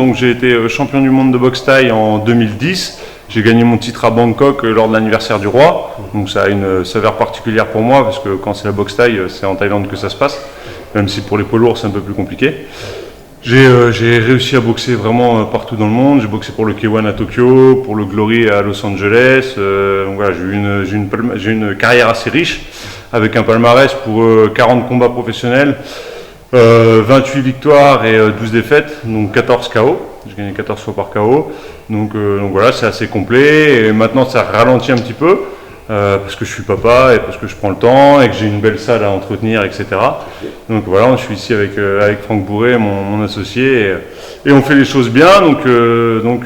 donc j'ai été champion du monde de boxe thaï en 2010. J'ai gagné mon titre à Bangkok lors de l'anniversaire du roi. Donc ça a une saveur particulière pour moi parce que quand c'est la boxe thaï, c'est en Thaïlande que ça se passe. Même si pour les poids lourds, c'est un peu plus compliqué. J'ai réussi à boxer vraiment partout dans le monde. J'ai boxé pour le K1 à Tokyo, pour le Glory à Los Angeles. Donc voilà, j'ai une carrière assez riche avec un palmarès pour 40 combats professionnels, 28 victoires et 12 défaites, donc 14 KO. J'ai gagné 14 fois par KO. Donc voilà, c'est assez complet. Et maintenant, ça ralentit un petit peu. Parce que je suis papa et parce que je prends le temps et que j'ai une belle salle à entretenir, etc. Donc voilà, je suis ici avec Franck Bourré, mon associé, et on fait les choses bien. Donc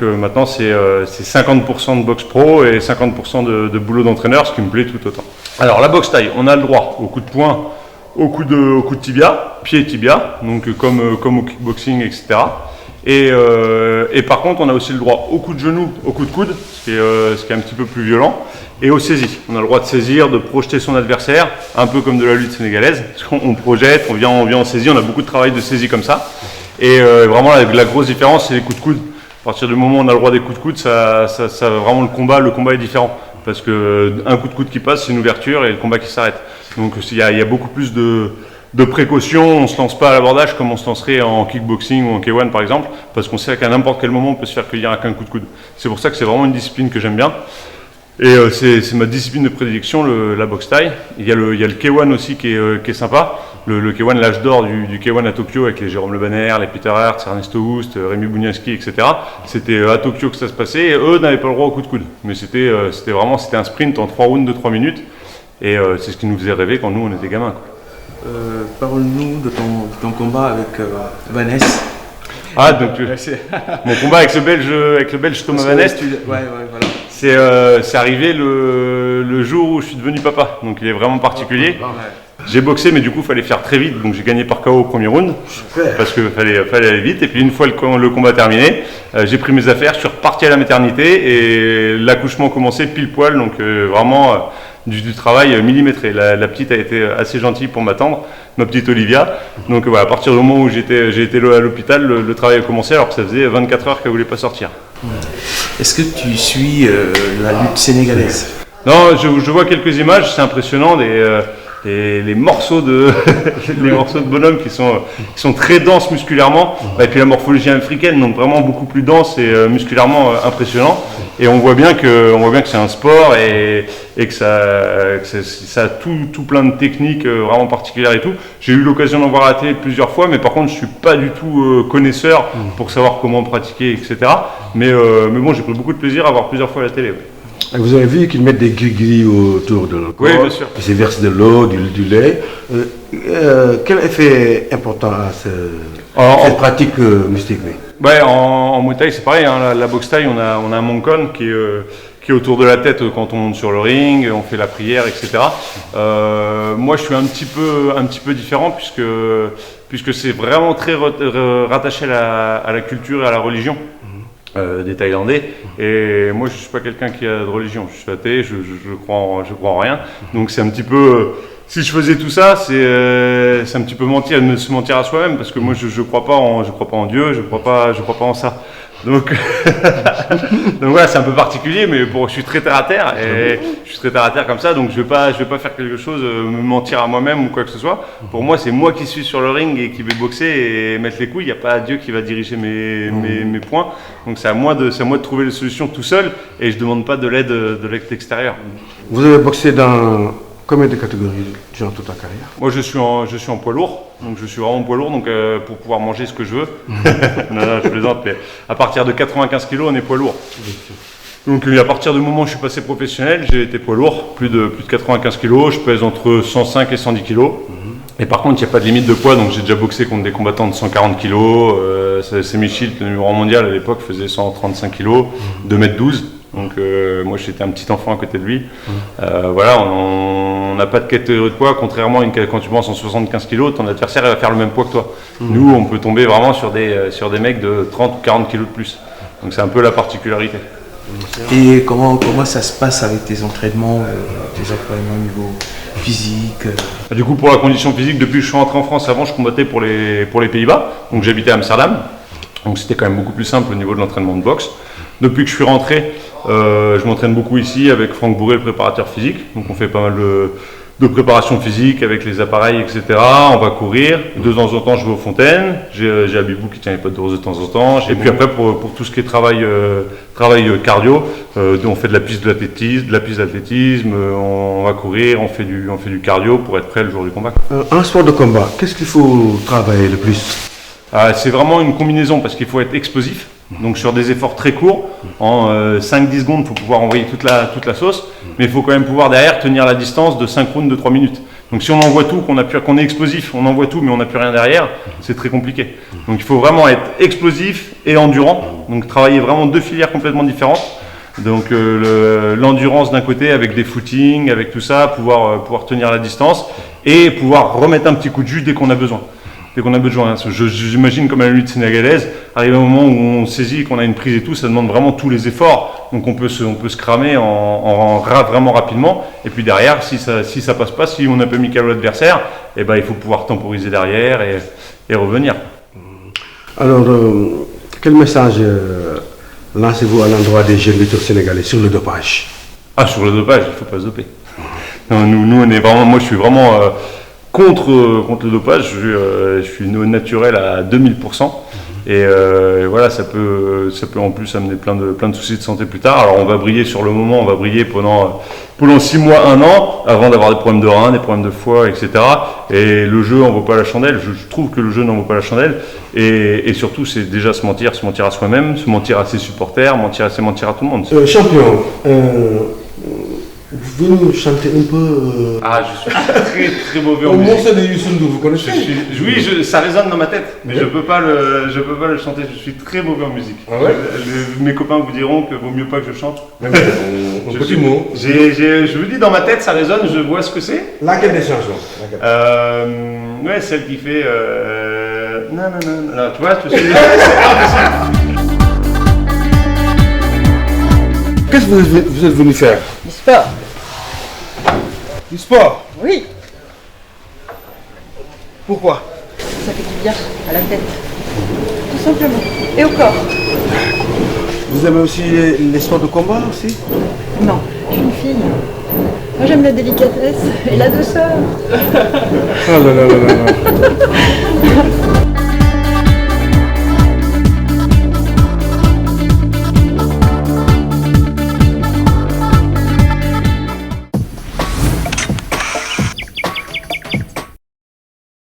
maintenant, c'est 50% de boxe pro et 50% de boulot d'entraîneur, ce qui me plaît tout autant. Alors la boxe thaï, on a le droit au coup de poing, au coup de tibia, pied et tibia, donc comme au kickboxing, etc. Et par contre, on a aussi le droit au coup de genou, au coup de coude, ce qui est un petit peu plus violent, et aux saisies. On a le droit de saisir, de projeter son adversaire, un peu comme de la lutte sénégalaise, parce qu'on projette, on vient en saisie, on a beaucoup de travail de saisie comme ça. Et vraiment, la grosse différence, c'est les coups de coude. À partir du moment où on a le droit des coups de coude, vraiment le combat est différent. Parce qu'un coup de coude qui passe, c'est une ouverture et le combat qui s'arrête. Donc il y a beaucoup plus de précautions, on ne se lance pas à l'abordage comme on se lancerait en kickboxing ou en K1 par exemple, parce qu'on sait qu'à n'importe quel moment on peut se faire cueillir avec un coup de coude. C'est pour ça que c'est vraiment une discipline que j'aime bien. Et c'est ma discipline de prédilection, la boxe thaï. Il y a le K1 aussi qui est sympa. Le K1, l'âge d'or du K1 à Tokyo avec les Jérôme Le Banner, les Peter Hertz, Ernesto Hoost, Rémi Bouniaski, etc. C'était à Tokyo que ça se passait et eux n'avaient pas le droit au coup de coude. Mais c'était un sprint en 3 rounds de 3 minutes. Et c'est ce qui nous faisait rêver quand nous on était gamins, quoi. Parle-nous de ton combat avec Vaness. Ah, donc mon combat avec le belge Thomas Vaness. Voilà. C'est arrivé le jour où je suis devenu papa, donc il est vraiment particulier. J'ai boxé, mais du coup, il fallait faire très vite, donc j'ai gagné par KO au premier round, parce qu'il fallait aller vite. Et puis une fois le combat terminé, j'ai pris mes affaires, je suis reparti à la maternité et l'accouchement commençait pile poil, donc vraiment du travail millimétré. La petite a été assez gentille pour m'attendre, ma petite Olivia. Donc voilà, à partir du moment où j'ai été à l'hôpital, le travail a commencé alors que ça faisait 24 heures qu'elle ne voulait pas sortir. Est-ce que tu suis la lutte sénégalaise? Non, je vois quelques images, c'est impressionnant, les morceaux de bonhommes qui sont très denses musculairement, et puis la morphologie africaine, donc vraiment beaucoup plus dense et musculairement impressionnant. Et on voit bien que c'est un sport et que ça a tout plein de techniques vraiment particulières et tout. J'ai eu l'occasion d'en voir à la télé plusieurs fois, mais par contre je suis pas du tout connaisseur pour savoir comment pratiquer, etc. Mais bon, j'ai pris beaucoup de plaisir à voir plusieurs fois à la télé. Ouais. Vous avez vu qu'ils mettent des gris-gris autour de leur corps, oui, bien sûr. Ils se versent de l'eau, du lait. Quel effet important a cette pratique mystique? Ouais, en Muay Thai c'est pareil, hein, la boxe Thai, on a un Mongkon qui est autour de la tête quand on monte sur le ring, on fait la prière, etc. Moi je suis un petit peu différent puisque c'est vraiment très rattaché à la culture et à la religion. Des Thaïlandais, et moi je suis pas quelqu'un qui a de religion, je suis athée, je crois en rien, donc c'est un petit peu, si je faisais tout ça, c'est un petit peu se mentir à soi-même, parce que moi je crois pas en Dieu, je crois pas en ça. Donc voilà, c'est un peu particulier, mais je suis très terre à terre, et je suis très terre à terre comme ça, donc je vais pas faire quelque chose, me mentir à moi-même ou quoi que ce soit. Pour moi, c'est moi qui suis sur le ring et qui vais boxer et mettre les couilles. Il n'y a pas Dieu qui va diriger mes points. Donc c'est à moi de trouver les solutions tout seul, et je demande pas de l'aide extérieure. Vous avez boxé dans combien de catégories durant toute ta carrière? Moi, je suis en poids lourd, donc je suis vraiment poids lourd, donc pour pouvoir manger ce que je veux. Non, je plaisante, mais à partir de 95 kg, on est poids lourd. Donc à partir du moment où je suis passé professionnel, j'ai été poids lourd, plus de 95 kg, je pèse entre 105 et 110 kg. Et par contre, il n'y a pas de limite de poids, donc j'ai déjà boxé contre des combattants de 140 kg. Semi Shield, le numéro 1 mondial à l'époque, faisait 135 kg, 2m12. Donc moi j'étais un petit enfant à côté de lui. Voilà, on n'a pas de catégorie de poids, contrairement quand tu penses en 75 kg, ton adversaire va faire le même poids que toi. Nous on peut tomber vraiment sur des mecs de 30 ou 40 kg de plus. Donc c'est un peu la particularité. Et comment ça se passe avec tes entraînements au niveau physique? Du coup, pour la condition physique, depuis que je suis rentré en France, avant je combattais pour les Pays-Bas, donc j'habitais à Amsterdam. Donc c'était quand même beaucoup plus simple au niveau de l'entraînement de boxe. Depuis que je suis rentré, je m'entraîne beaucoup ici avec Franck Bourré, le préparateur physique. Donc on fait pas mal de préparation physique avec les appareils, etc. On va courir. De temps en temps, je vais aux fontaines. J'ai Abibou qui tient les potes de rose de temps en temps. Et puis après, pour tout ce qui est travail cardio, on fait de la piste d'athlétisme, on va courir, on fait du cardio pour être prêt le jour du combat. En sport de combat, qu'est-ce qu'il faut travailler le plus? C'est vraiment une combinaison parce qu'il faut être explosif. Donc sur des efforts très courts, en 5-10 secondes, il faut pouvoir envoyer toute la sauce, mais il faut quand même pouvoir derrière tenir la distance de 5 rounds de 3 minutes. Donc si on envoie tout, qu'on est explosif, on envoie tout mais on n'a plus rien derrière, c'est très compliqué. Donc il faut vraiment être explosif et endurant, donc travailler vraiment deux filières complètement différentes. Donc l'endurance d'un côté avec des footings, avec tout ça, pouvoir tenir la distance et pouvoir remettre un petit coup de jus dès qu'on a besoin. Dès qu'on a besoin. J'imagine comme à la lutte sénégalaise, arrive un moment où on saisit qu'on a une prise et tout, ça demande vraiment tous les efforts. Donc on peut se cramer vraiment rapidement. Et puis derrière, si ça passe pas, si on n'a pas mis KO l'adversaire, eh ben, il faut pouvoir temporiser derrière et revenir. Alors, quel message lancez-vous à l'endroit des jeunes lutteurs sénégalais sur le dopage? Sur le dopage, il ne faut pas se doper. Non, nous on est vraiment, moi je suis vraiment contre le dopage, je suis naturel à 2000%. Et voilà, ça peut en plus amener plein de soucis de santé plus tard. Alors on va briller sur le moment, on va briller pendant 6 mois, 1 an, avant d'avoir des problèmes de reins, des problèmes de foie, etc. Et le jeu n'en vaut pas la chandelle, je trouve que le jeu n'en vaut pas la chandelle. Et surtout, c'est déjà se mentir à soi-même, se mentir à ses supporters, mentir à tout le monde. Champion, vous pouvez nous chanter un peu Je suis très mauvais en au musique. morceau de Youssou N'Dour, vous connaissez? Oui, ça résonne dans ma tête, mais je peux pas le chanter. Je suis très mauvais en musique. Ah ouais? Mes copains vous diront que vaut mieux pas que je chante. Un petit mot. Je vous dis, dans ma tête, ça résonne. Je vois ce que c'est. Laquelle des chansons? Ouais, celle qui fait. Non, tu vois, c'est Qu'est-ce que vous êtes venu faire? Du sport. Du sport. Oui, Pourquoi? ça fait du bien à la tête. Tout simplement. Et au corps. Vous aimez aussi les sports de combat aussi? Non, je suis une fille. Moi j'aime la délicatesse et la douceur. Ah là là là là là.